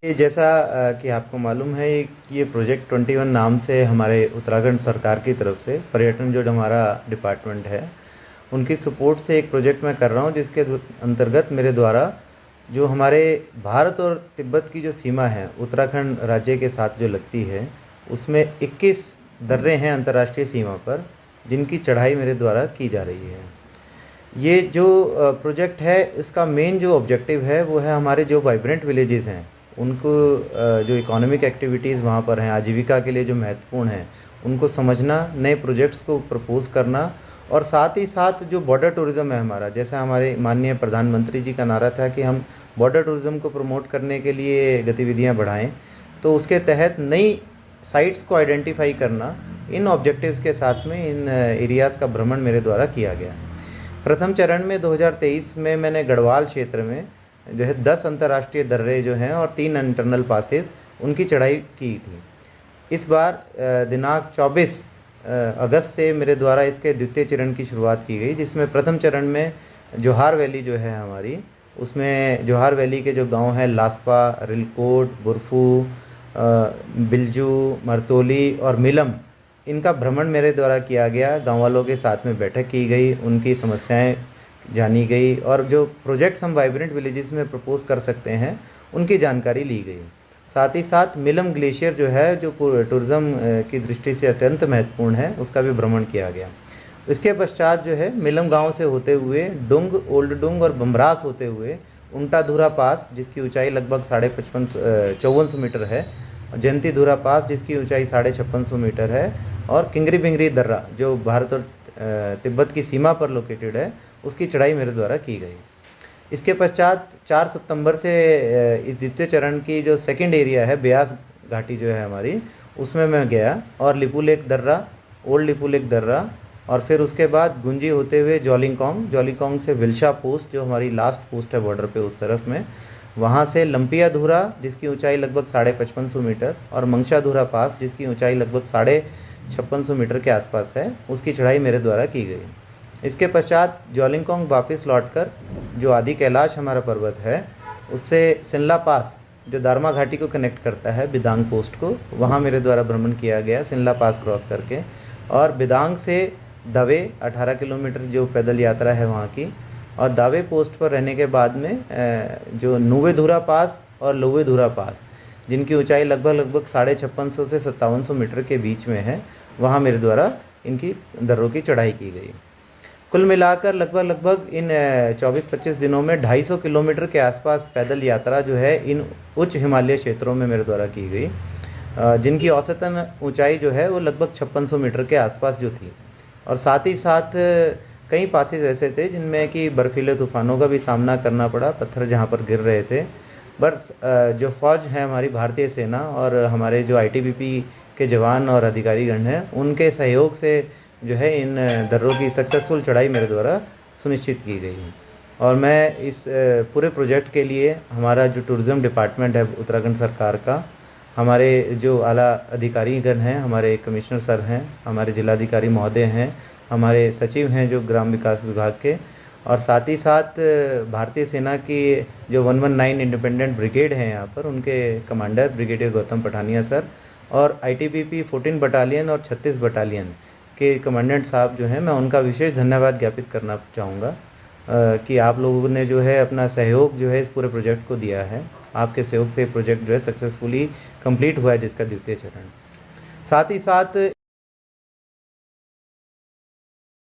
ये जैसा कि आपको मालूम है कि ये प्रोजेक्ट 21 नाम से हमारे उत्तराखंड सरकार की तरफ से पर्यटन जो हमारा डिपार्टमेंट है उनकी सपोर्ट से एक प्रोजेक्ट मैं कर रहा हूँ, जिसके अंतर्गत मेरे द्वारा जो हमारे भारत और तिब्बत की जो सीमा है उत्तराखंड राज्य के साथ जो लगती है, उसमें 21 दर्रे हैं अंतर्राष्ट्रीय सीमा पर, जिनकी चढ़ाई मेरे द्वारा की जा रही है। ये जो प्रोजेक्ट है, इसका मेन जो ऑब्जेक्टिव है वो है हमारे जो वाइब्रेंट विलेजेस हैं उनको जो इकोनॉमिक एक्टिविटीज़ वहाँ पर हैं, आजीविका के लिए जो महत्वपूर्ण हैं, उनको समझना, नए प्रोजेक्ट्स को प्रपोज़ करना, और साथ ही साथ जो बॉर्डर टूरिज़्म है हमारा, जैसा हमारे माननीय प्रधानमंत्री जी का नारा था कि हम बॉर्डर टूरिज़्म को प्रमोट करने के लिए गतिविधियाँ बढ़ाएं, तो उसके तहत नई साइट्स को आइडेंटिफाई करना, इन ऑब्जेक्टिव्स के साथ में इन एरियाज़ का भ्रमण मेरे द्वारा किया गया। प्रथम चरण में 2023 में मैंने गढ़वाल क्षेत्र में जो है 10 अंतर्राष्ट्रीय दर्रे जो हैं और 3 इंटरनल पासेस उनकी चढ़ाई की थी। इस बार दिनांक 24 अगस्त से मेरे द्वारा इसके द्वितीय चरण की शुरुआत की गई, जिसमें प्रथम चरण में जोहार वैली जो है हमारी, उसमें जोहार वैली के जो गांव हैं लास्पा, रिलकोट, बुरफू, बिलजू, मरतोली और मिलम, इनका भ्रमण मेरे द्वारा किया गया। गांव वालों के साथ में बैठक की गई, उनकी समस्याएं जानी गई, और जो प्रोजेक्ट्स हम वाइब्रेंट विलेजेस में प्रपोज कर सकते हैं उनकी जानकारी ली गई। साथ ही साथ मिलम ग्लेशियर जो है, जो टूरिज़्म की दृष्टि से अत्यंत महत्वपूर्ण है, उसका भी भ्रमण किया गया। इसके पश्चात जो है मिलम गांव से होते हुए डुंग, ओल्ड डुंग और बमरास होते हुए उल्टाधुरा पास, जिसकी ऊंचाई लगभग 5400 मीटर है, जयंती धुरा पास जिसकी ऊंचाई 5650 मीटर है, और किंगरी बिंगरी दर्रा जो भारत और तिब्बत की सीमा पर लोकेटेड है, उसकी चढ़ाई मेरे द्वारा की गई। इसके पश्चात 4 सितंबर से इस द्वितीय चरण की जो सेकंड एरिया है, ब्यास घाटी जो है हमारी, उसमें मैं गया, और लिपुलेख दर्रा, ओल्ड लिपुलेख दर्रा, और फिर उसके बाद गुंजी होते हुए जॉलीकोंग से विल्शा पोस्ट जो हमारी लास्ट पोस्ट है बॉर्डर पे उस तरफ में, वहाँ से लंपिया धुरा जिसकी ऊंचाई लगभग 5550 मीटर, और मंगशा धुरा पास जिसकी ऊंचाई लगभग 5650 मीटर के आसपास है, उसकी चढ़ाई मेरे द्वारा की गई। इसके पश्चात जॉलिंगकोंग वापस लौटकर जो आदि कैलाश हमारा पर्वत है, उससे सिनला पास जो दारमा घाटी को कनेक्ट करता है बिदांग पोस्ट को, वहाँ मेरे द्वारा भ्रमण किया गया सिनला पास क्रॉस करके, और बिदांग से दवे 18 किलोमीटर जो पैदल यात्रा है वहाँ की, और दावे पोस्ट पर रहने के बाद में जो नुवेधुरा पास और लोवेधुरा पास जिनकी ऊंचाई लगभग 5650 से 5700 मीटर के बीच में है, वहाँ मेरे द्वारा इनकी दर्रों की चढ़ाई की गई। कुल मिलाकर लगभग इन 24-25 दिनों में 250 किलोमीटर के आसपास पैदल यात्रा जो है इन उच्च हिमालय क्षेत्रों में मेरे द्वारा की गई, जिनकी औसतन ऊंचाई जो है वो लगभग 5600 मीटर के आसपास जो थी। और साथ ही साथ कई पासेस ऐसे थे जिनमें कि बर्फीले तूफानों का भी सामना करना पड़ा, पत्थर जहाँ पर गिर रहे थे, बस जो फौज है हमारी भारतीय सेना और हमारे जो आईटीबीपी के जवान और अधिकारीगण हैं, उनके सहयोग से जो है इन दर्रों की सक्सेसफुल चढ़ाई मेरे द्वारा सुनिश्चित की गई है। और मैं इस पूरे प्रोजेक्ट के लिए हमारा जो टूरिज़्म डिपार्टमेंट है उत्तराखंड सरकार का, हमारे जो आला अधिकारीगण हैं, हमारे कमिश्नर सर हैं, हमारे जिलाधिकारी महोदय हैं, हमारे सचिव हैं जो ग्राम विकास विभाग के, और साथ ही साथ भारतीय सेना की जो 119 इंडिपेंडेंट ब्रिगेड है यहाँ पर, उनके commander brigadier Gautam Pathania sir, और आईटीबीपी 14 बटालियन और 36 बटालियन के कमांडेंट साहब जो हैं, मैं उनका विशेष धन्यवाद ज्ञापित करना चाहूँगा कि आप लोगों ने जो है अपना सहयोग जो है इस पूरे प्रोजेक्ट को दिया है। आपके सहयोग से प्रोजेक्ट जो है सक्सेसफुली कंप्लीट हुआ है, जिसका द्वितीय चरण। साथ ही साथ